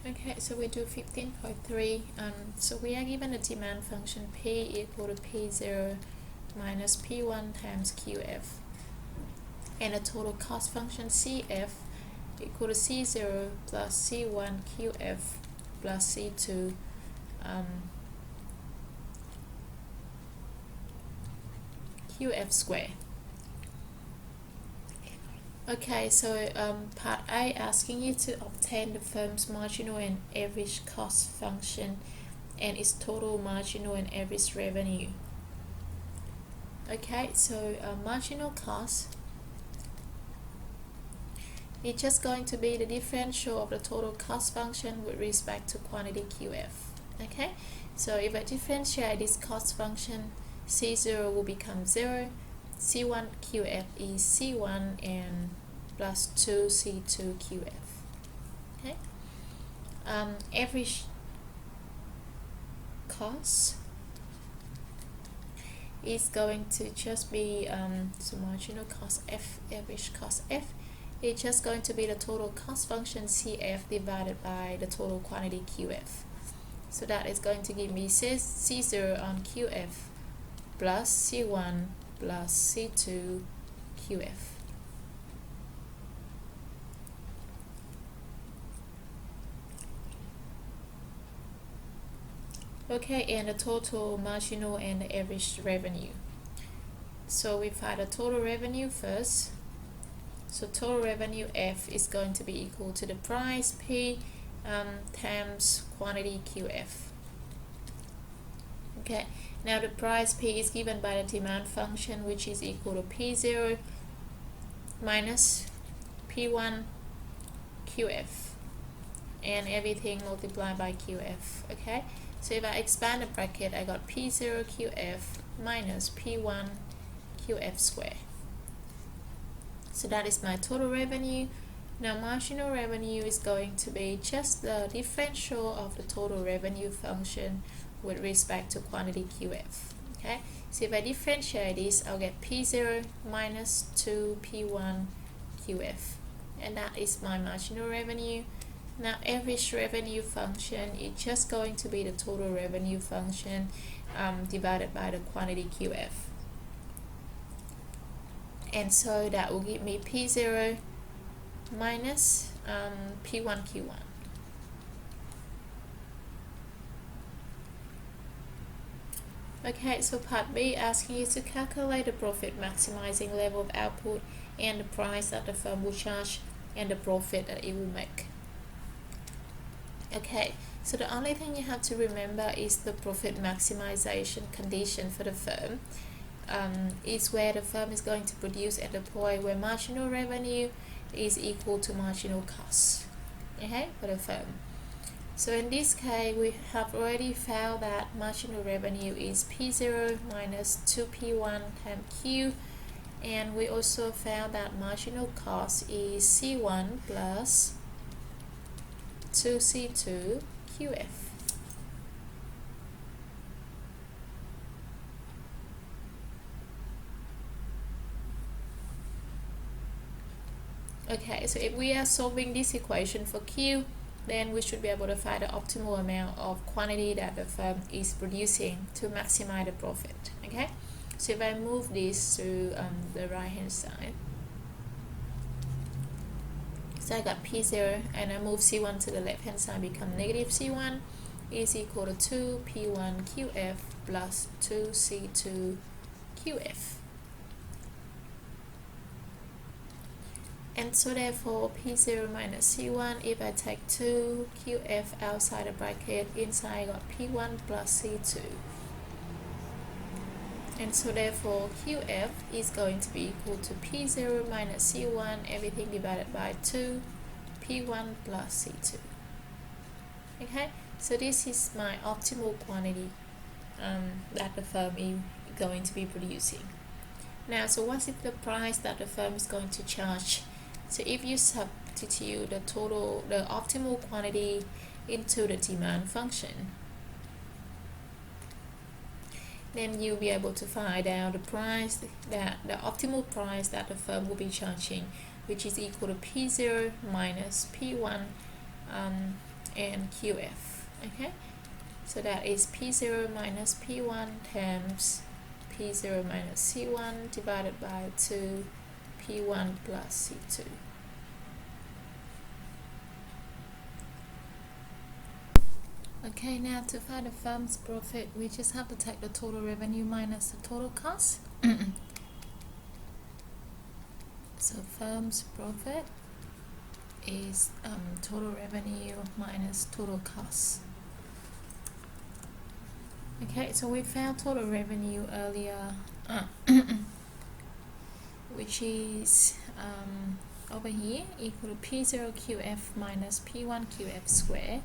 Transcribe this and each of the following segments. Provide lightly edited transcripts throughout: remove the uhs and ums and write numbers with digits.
Okay, so we do 15.3. So we are given a demand function P equal to P0 minus P1 times QF, and a total cost function CF equal to C0 plus C1 QF plus C2 QF square. Okay, so part A asking you to obtain the firm's marginal and average cost function and its total marginal and average revenue. Okay, so marginal cost is just going to be the differential of the total cost function with respect to quantity QF. Okay, so if I differentiate this cost function, C0 will become 0, C1 QF is C1 and plus 2 C2 QF. Okay, average cost is going to just be so marginal cost F, average cost F, it's just going to be the total cost function CF divided by the total quantity QF. So that is going to give me C0 on QF plus C1 plus C2 QF. Okay, and the total marginal and the average revenue. So we find the total revenue first. So total revenue F is going to be equal to the price P times quantity QF. Okay, now the price P is given by the demand function, which is equal to P0 minus P1 QF and everything multiplied by QF. Okay, so if I expand the bracket, I got P0 QF minus P1 QF square. So that is my total revenue. Now marginal revenue is going to be just the differential of the total revenue function with respect to quantity QF. Okay, so if I differentiate this, I'll get P0 minus 2 P1 QF, and that is my marginal revenue. Now average revenue function is just going to be the total revenue function divided by the quantity QF. And so that will give me P0 minus P1 Q1. Okay, so part B asking you to calculate the profit maximizing level of output and the price that the firm will charge and the profit that it will make. Okay, so the only thing you have to remember is the profit maximization condition for the firm. Is where the firm is going to produce at the point where marginal revenue is equal to marginal cost, okay, for the firm. So in this case, we have already found that marginal revenue is P0 minus 2P1 times Q, and we also found that marginal cost is C1 plus 2C2 QF. Okay, so if we are solving this equation for Q, then we should be able to find the optimal amount of quantity that the firm is producing to maximize the profit. Okay, so if I move this to the right hand side, so I got P0 and I move C1 to the left hand side, become negative C1 is equal to 2 P1 QF plus 2 C2 QF. And so therefore P0 minus C1, if I take 2 QF outside the bracket, inside I got P1 plus C2. And so therefore QF is going to be equal to P0 minus C1, everything divided by 2 P1 plus C2. Okay, so this is my optimal quantity that the firm is going to be producing. Now, so what is the price that the firm is going to charge? So if you substitute the optimal quantity into the demand function, then you'll be able to find out the optimal price that the firm will be charging, which is equal to P0 minus P1 and QF. Okay, so that is P0 minus P1 times P0 minus C1 divided by 2 P1 plus C2. Okay, now to find the firm's profit, we just have to take the total revenue minus the total cost. So firm's profit is total revenue minus total cost. Okay, so we found total revenue earlier, which is over here equal to P0 QF minus P1 QF square.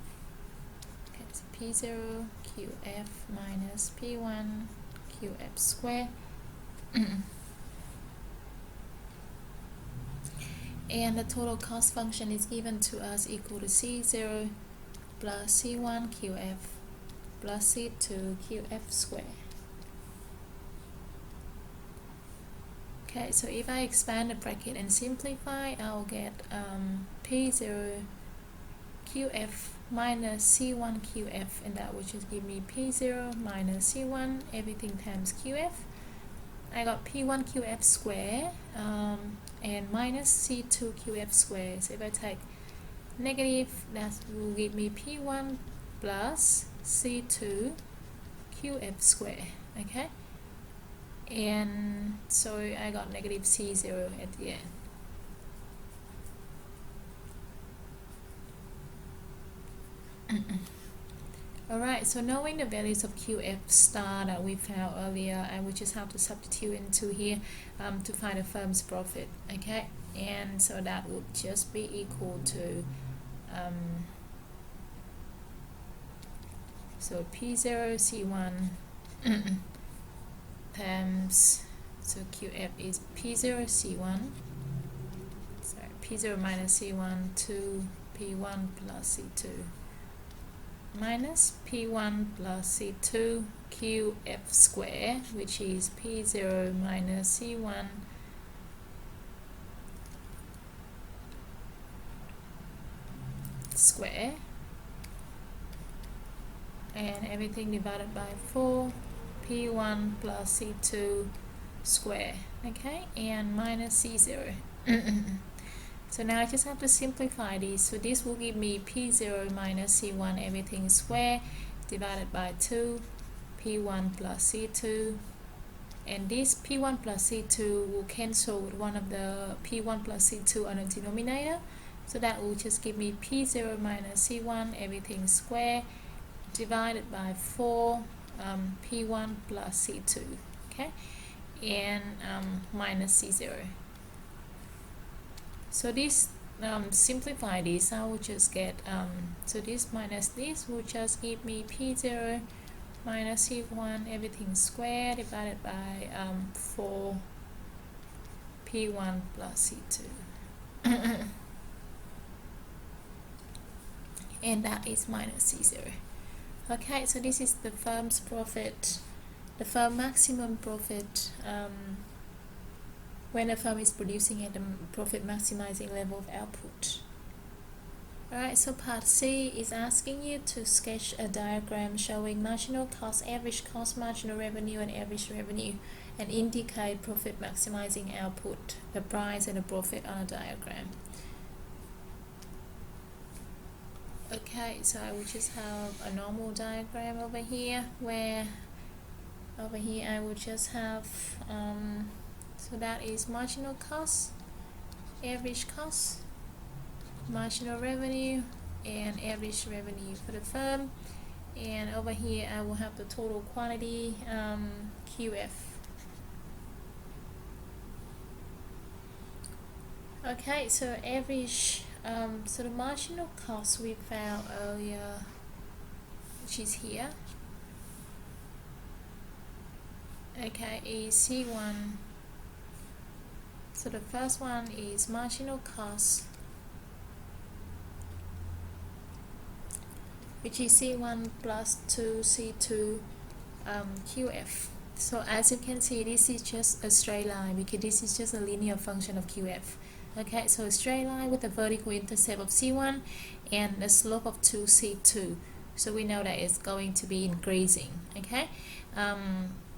Okay, so P0 QF minus P1 QF square. And the total cost function is given to us equal to C0 plus C1 QF plus C2 QF square. Okay, so if I expand the bracket and simplify, I'll get P0 QF minus C1 QF, and that will just give me P0 minus C1 everything times QF. I got P1 QF square and minus C2 QF square. So if I take negative, that will give me P1 plus C2 QF square. Okay, and so I got negative C0 at the end. Alright, so knowing the values of QF star that we found earlier, I will just have to substitute into here to find the firm's profit. Okay, and so that would just be equal to so P0 C1 times, so QF is P0 C1, sorry, P0 minus C1 to P1 plus C2 minus P1 plus C2 QF square, which is P0 minus C1 square, and everything divided by 4 P1 plus C2 square. Okay, and minus C0. So now I just have to simplify this. So this will give me P0 minus C1 everything square divided by 2 P1 plus C2, and this P1 plus C2 will cancel with one of the P1 plus C2 on the denominator, so that will just give me P0 minus C1 everything square divided by 4 P1 plus C2, okay, and minus C0. So this simplify this, I will just get so this minus this will just give me P0 minus C1 everything square divided by 4 P1 plus C2 and that is minus C0. Okay, so this is the firm's profit, the firm maximum profit when a firm is producing at the profit maximizing level of output. Alright, so part C is asking you to sketch a diagram showing marginal cost, average cost, marginal revenue, and average revenue, and indicate profit maximizing output, the price and the profit on a diagram. Okay, so I will just have a normal diagram over here, where over here I will just have so that is marginal cost, average cost, marginal revenue, and average revenue for the firm, and over here I will have the total quantity QF. Okay, so average, so the marginal cost we found earlier, which is here, okay, is C1. So the first one is marginal cost, which is C1 plus 2 C2 QF. So as you can see, this is just a straight line because this is just a linear function of QF. Okay, so a straight line with a vertical intercept of C1 and a slope of 2C2. So we know that it's going to be increasing. Okay,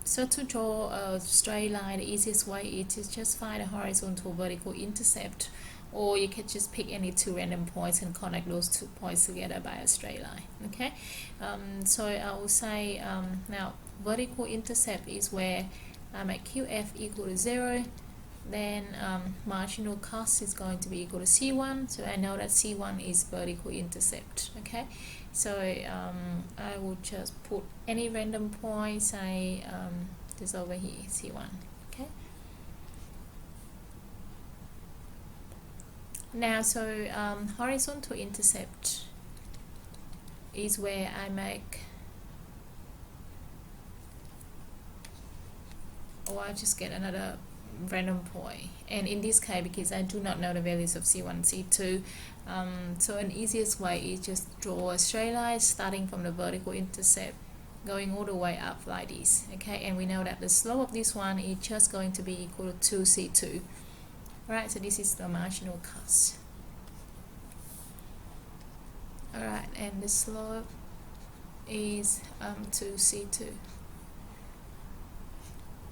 so to draw a straight line, the easiest way is to just find a horizontal vertical intercept, or you can just pick any two random points and connect those 2 points together by a straight line. Okay, so I will say now vertical intercept is where I make QF equal to 0, then marginal cost is going to be equal to C1, so I know that C1 is vertical intercept. Okay, so I will just put any random point, say this over here, C1. Okay, now so horizontal intercept is where I make, or I just get another random point, and in this case, because I do not know the values of C1 and C2, so an easiest way is just draw a straight line starting from the vertical intercept going all the way up like this. Okay, and we know that the slope of this one is just going to be equal to 2C2. Alright, so this is the marginal cost. Alright, and the slope is 2C2.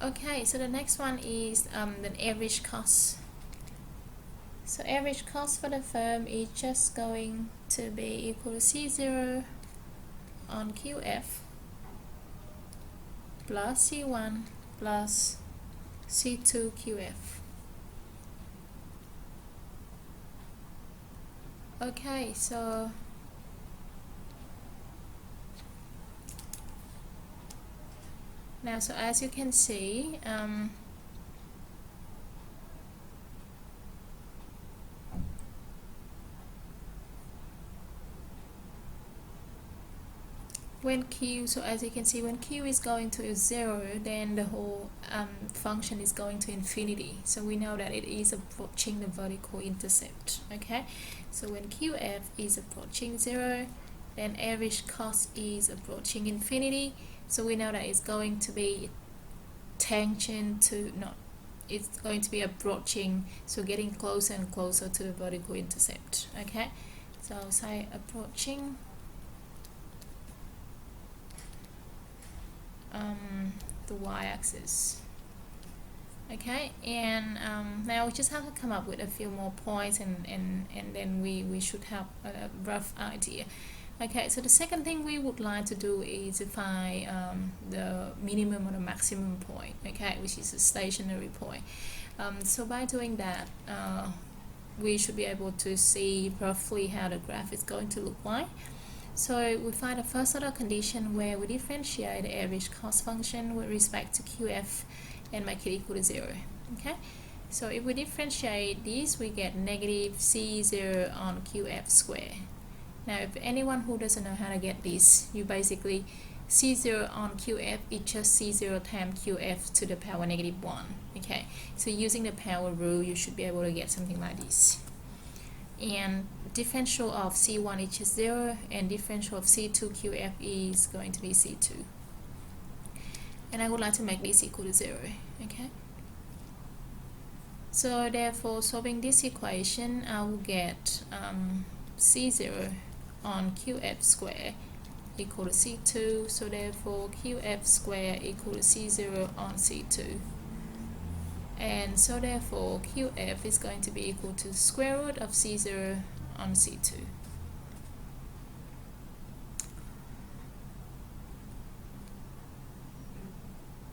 Okay, so the next one is the average cost. So average cost for the firm is just going to be equal to C0 on QF plus C1 plus C2 QF. Okay, so now, so as you can see, when Q, so as you can see, when Q is going to 0, then the whole function is going to infinity. So we know that it is approaching the vertical intercept. Okay, so when QF is approaching 0, then average cost is approaching infinity. So we know that it's going to be tangent to, no, it's going to be approaching, so getting closer and closer to the vertical intercept. Okay, so I'll say approaching the y-axis. Okay, and now we just have to come up with a few more points, and then we should have a rough idea. Okay, so the second thing we would like to do is to find the minimum or the maximum point, okay, which is a stationary point. So by doing that, we should be able to see roughly how the graph is going to look like. So we find a first order condition where we differentiate the average cost function with respect to QF and make it equal to 0. Okay, so if we differentiate this, we get negative C0 on QF square. Now, if anyone who doesn't know how to get this, you basically C0 on QF is just C0 times QF to the power negative 1. Okay, so using the power rule, you should be able to get something like this. And differential of C1 is just 0, and differential of C2 QF is going to be C2. And I would like to make this equal to 0. Okay, so therefore, solving this equation, I will get C0 on QF square equal to C2, so therefore QF square equal to C0 on C2, and so therefore QF is going to be equal to the square root of C0 on C2.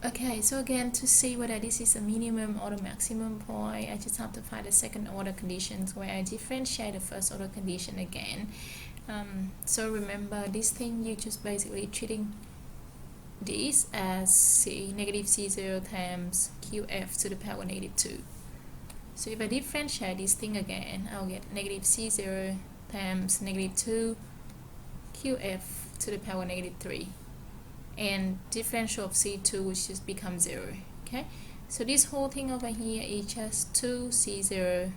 Okay, so again, to see whether this is a minimum or the maximum point, I just have to find the second order conditions where I differentiate the first order condition again. So remember, this thing, you just basically treating this as negative C0 times QF to the power negative 2. So if I differentiate this thing again, I'll get negative C0 times negative 2 QF to the power negative 3. And differential of C2 which just becomes 0. Okay, so this whole thing over here is just 2C0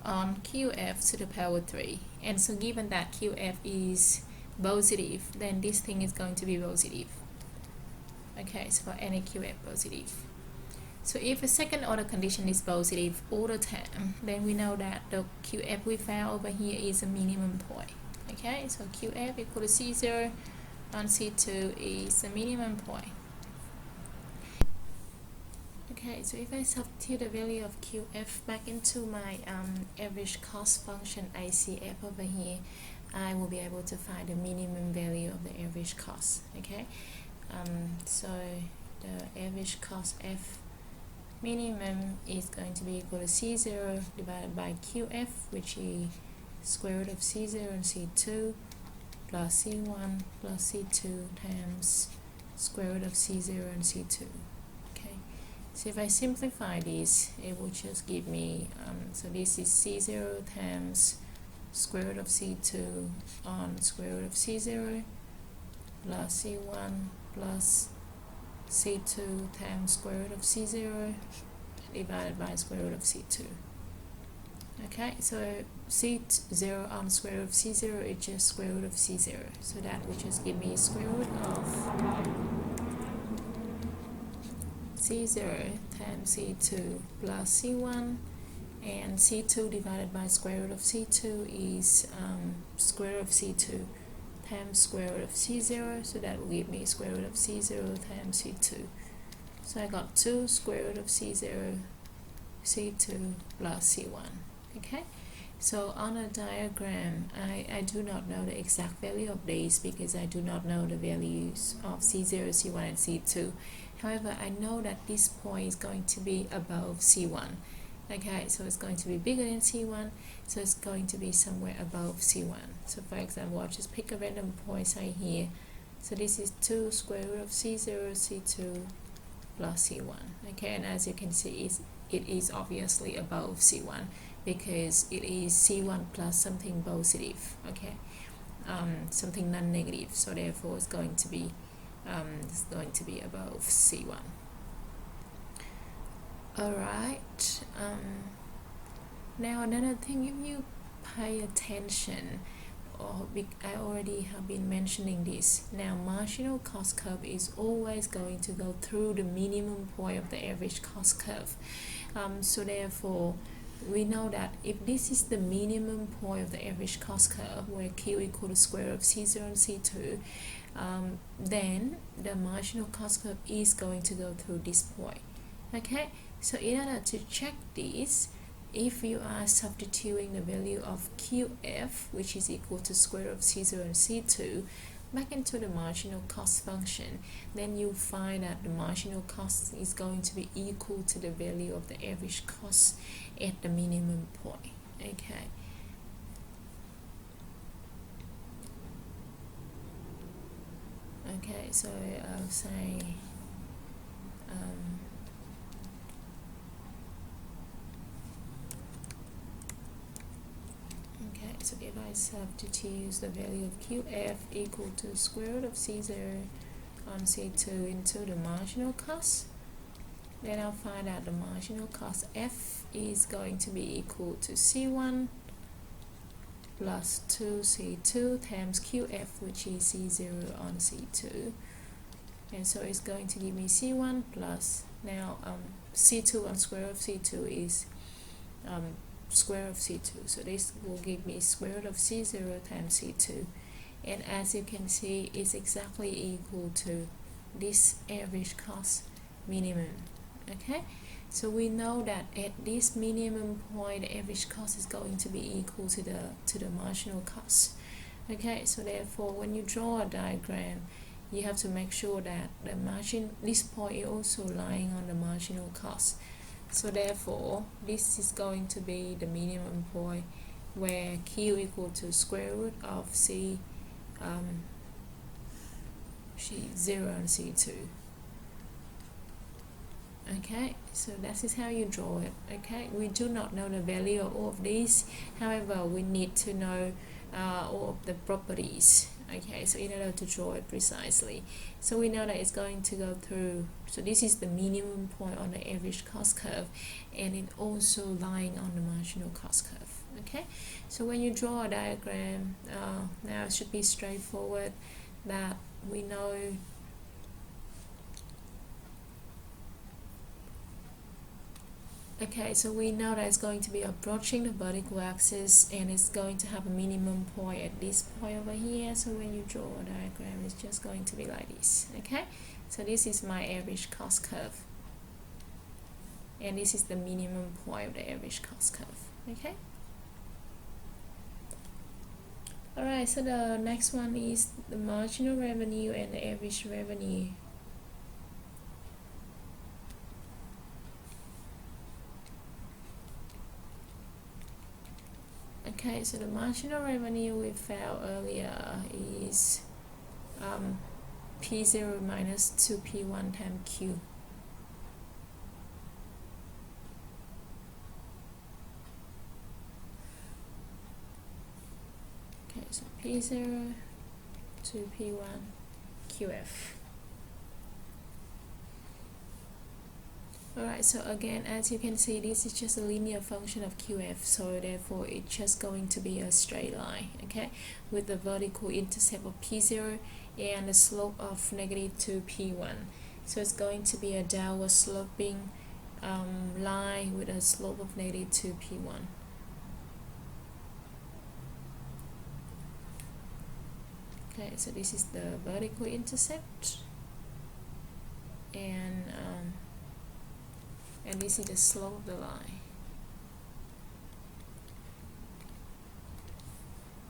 on QF to the power 3. And so given that QF is positive, then this thing is going to be positive. Okay, so for any QF positive. So if the second order condition is positive all the time, then we know that the QF we found over here is a minimum point. Okay, so QF equal to C0 on C2 is the minimum point. Okay, so if I substitute the value of QF back into my average cost function ICF over here, I will be able to find the minimum value of the average cost. Okay, so the average cost F minimum is going to be equal to C0 divided by QF, which is square root of C0 and C2 plus C1 plus C2 times square root of C0 and C2. Okay, so if I simplify this, it will just give me, so this is C0 times square root of C2 on square root of C0 plus C1 plus C2 times square root of C0 divided by square root of C2. Okay, so C0 on square root of C0 is just square root of C0, so that will just give me square root of C0 times C2 plus C1, and C2 divided by square root of C2 is square root of C2 times square root of C0, so that will give me square root of C0 times C2. So I got 2 square root of C0, C2 plus C1. Okay, so on a diagram, I do not know the exact value of these because I do not know the values of C0, C1, and C2. However, I know that this point is going to be above C1. Okay, so it's going to be bigger than C1, so it's going to be somewhere above C1. So for example, I'll just pick a random point say here. So this is 2 square root of C0, C2 plus C1. Okay, and as you can see, it is obviously above C1 because it is C1 plus something positive. Okay, something non-negative. So therefore, it's going to be above C1. Alright, now another thing, if you pay attention, I already have been mentioning this, now marginal cost curve is always going to go through the minimum point of the average cost curve. So therefore, we know that if this is the minimum point of the average cost curve, where Q equal to square root of C0 and C2, then the marginal cost curve is going to go through this point. Okay, so in order to check this, if you are substituting the value of QF, which is equal to square root of C0 and C2, back into the marginal cost function, then you find that the marginal cost is going to be equal to the value of the average cost at the minimum point. Okay. Okay, so I'll say okay, so if I substitute the value of QF equal to square root of C0 on C2 into the marginal cost, then I'll find out the marginal cost F is going to be equal to C1 plus 2C2 times QF, which is C0 on C2, and so it's going to give me C1 plus, now C2 on square root of C2 is square root of C2, so this will give me square root of C0 times C2, and as you can see, it's exactly equal to this average cost minimum. Okay, so we know that at this minimum point, the average cost is going to be equal to the marginal cost. Okay, so therefore, when you draw a diagram, you have to make sure that the margin, this point is also lying on the marginal cost. So therefore, this is going to be the minimum point where Q equal to square root of C0 and C2. Okay, so that is how you draw it. Okay, we do not know the value of all of these, however we need to know all of the properties. Okay, so in order to draw it precisely, so we know that it's going to go through, so this is the minimum point on the average cost curve, and it also lying on the marginal cost curve. Okay, so when you draw a diagram, now it should be straightforward, that we know Okay, so we know that it's going to be approaching the vertical axis and it's going to have a minimum point at this point over here. So when you draw a diagram, it's just going to be like this. Okay, so this is my average cost curve, and this is the minimum point of the average cost curve. Okay. Alright, so the next one is the marginal revenue and the average revenue. Okay, so the marginal revenue we found earlier is P0 minus 2P1 times Q. Okay, so P0 2P1 QF. Alright, so again, as you can see, this is just a linear function of QF, so therefore it's just going to be a straight line, okay, with the vertical intercept of P0 and the slope of negative 2P1. So it's going to be a downward sloping line with a slope of negative 2P1. Okay, so this is the vertical intercept, and this is the slope of the line.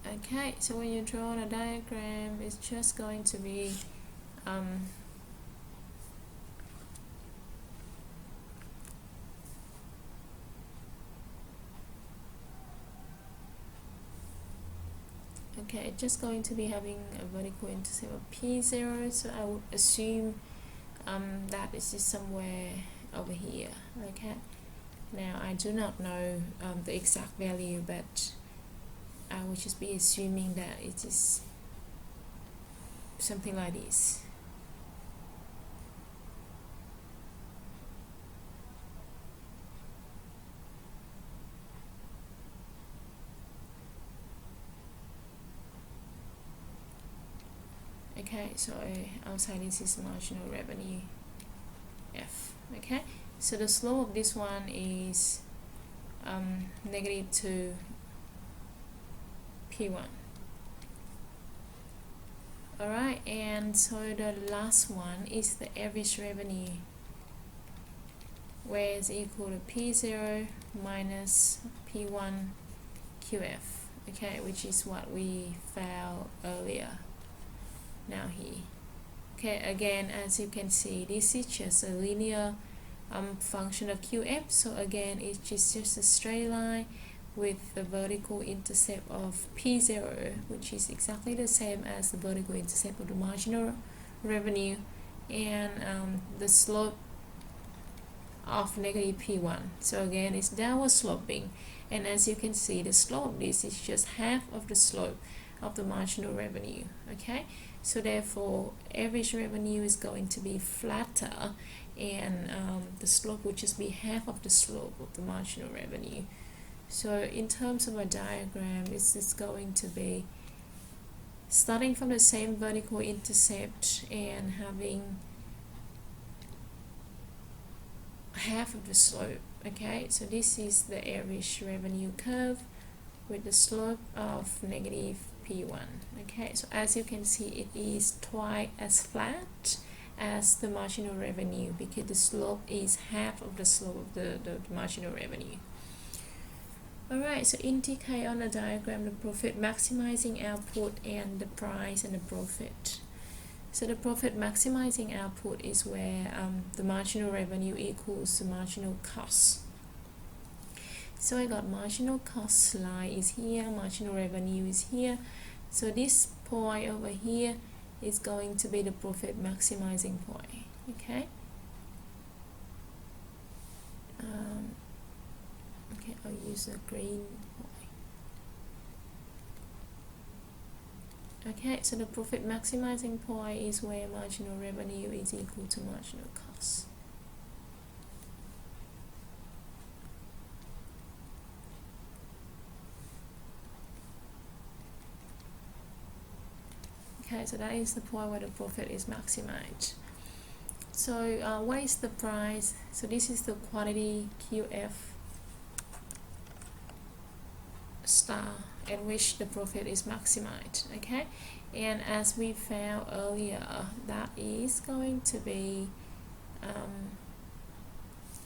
Okay, so when you draw the diagram, it's just going to be okay, it's just going to be having a vertical intercept of P0, so I would assume that is just somewhere over here. Okay, now I do not know the exact value, but I would just be assuming that it is something like this. Okay, so outside this is marginal revenue F. Okay, so the slope of this one is negative 2P1. Alright, and so the last one is the average revenue, where it's equal to P0 minus P1 QF, okay, which is what we found earlier. Now here, okay, again, as you can see, this is just a linear function of QF, so again it's just a straight line with the vertical intercept of P0, which is exactly the same as the vertical intercept of the marginal revenue, and the slope of negative P1. So again, it's downward sloping, and as you can see, the slope of this is just half of the slope of the marginal revenue. Okay, so therefore average revenue is going to be flatter, and the slope would just be half of the slope of the marginal revenue. So in terms of a diagram, it's going to be starting from the same vertical intercept and having half of the slope. Okay, so this is the average revenue curve with the slope of negative P1. Okay, so as you can see, it is twice as flat as the marginal revenue because the slope is half of the slope of the marginal revenue. Alright, so indicate on the diagram the profit maximizing output and the price and the profit. So the profit maximizing output is where the marginal revenue equals the marginal cost. So I got marginal cost line is here, marginal revenue is here. So this point over here is going to be the profit maximizing point. Okay. Okay, I'll use a green point. Okay, so the profit maximizing point is where marginal revenue is equal to marginal cost. Okay, so that is the point where the profit is maximized. So what is the price? So this is the quantity QF star at which the profit is maximized. Okay, and as we found earlier, that is going to be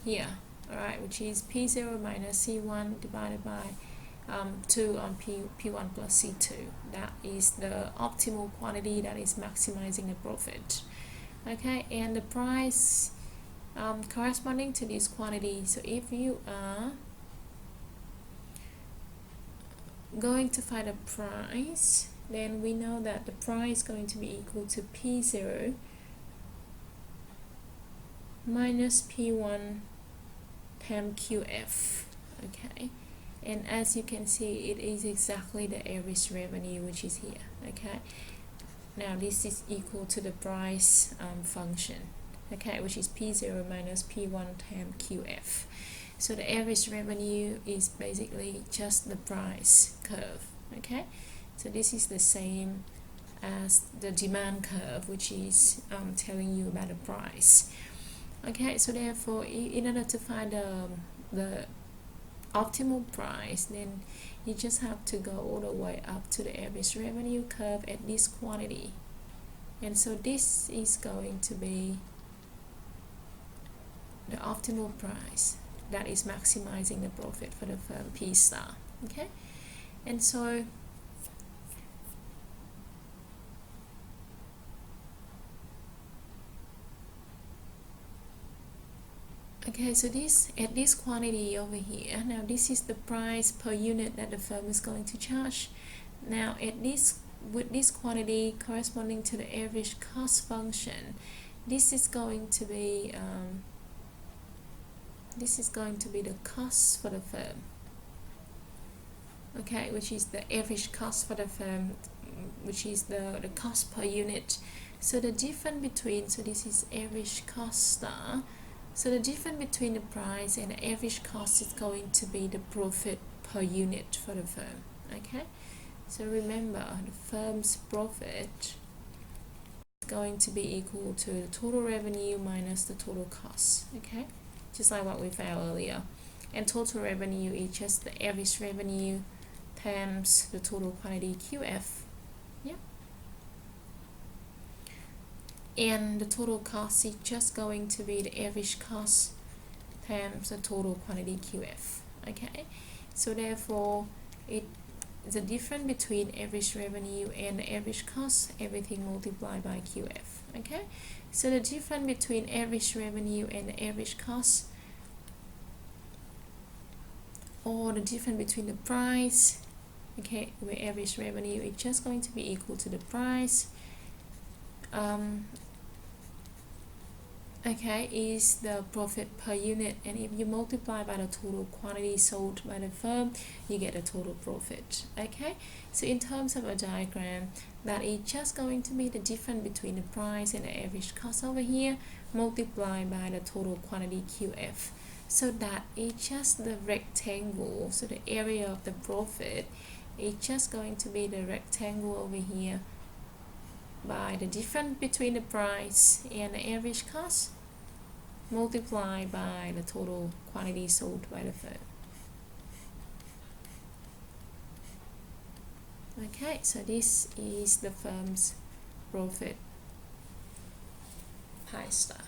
here, alright, which is P0 minus C1 divided by 2 on P1 plus C2. That is the optimal quantity that is maximizing the profit. Okay, and the price corresponding to this quantity. So if you are going to find a price, then we know that the price is going to be equal to P0 minus P1 times QF. Okay, and as you can see, it is exactly the average revenue which is here. Okay, now this is equal to the price function, okay, which is P0 minus P1 times QF. So the average revenue is basically just the price curve. Okay, so this is the same as the demand curve, which is telling you about the price. Okay, so therefore in order to find the optimal price, then you just have to go all the way up to the average revenue curve at this quantity, and so this is going to be the optimal price that is maximizing the profit for the firm P star. Okay, and so so this at this quantity over here, now this is the price per unit that the firm is going to charge. Now at this, with this quantity corresponding to the average cost function, this is going to be the cost for the firm, okay, which is the average cost for the firm, which is the cost per unit. So the difference between, so this is average cost star, so the difference between the price and the average cost is going to be the profit per unit for the firm. Okay, so remember, the firm's profit is going to be equal to the total revenue minus the total cost. Okay, just like what we found earlier, and total revenue is just the average revenue times the total quantity QF. Yeah, and the total cost is just going to be the average cost times the total quantity QF. Okay, so therefore the difference between average revenue and the average cost, everything multiplied by QF. Okay, so the difference between average revenue and the average cost, or the difference between the price, okay, where average revenue is just going to be equal to the price, okay, is the profit per unit, and if you multiply by the total quantity sold by the firm, you get the total profit. Okay, so in terms of a diagram, that is just going to be the difference between the price and the average cost over here multiplied by the total quantity QF. So that is just the rectangle, so the area of the profit is just going to be the rectangle over here by the difference between the price and the average cost multiplied by the total quantity sold by the firm. Okay, so this is the firm's profit pi star.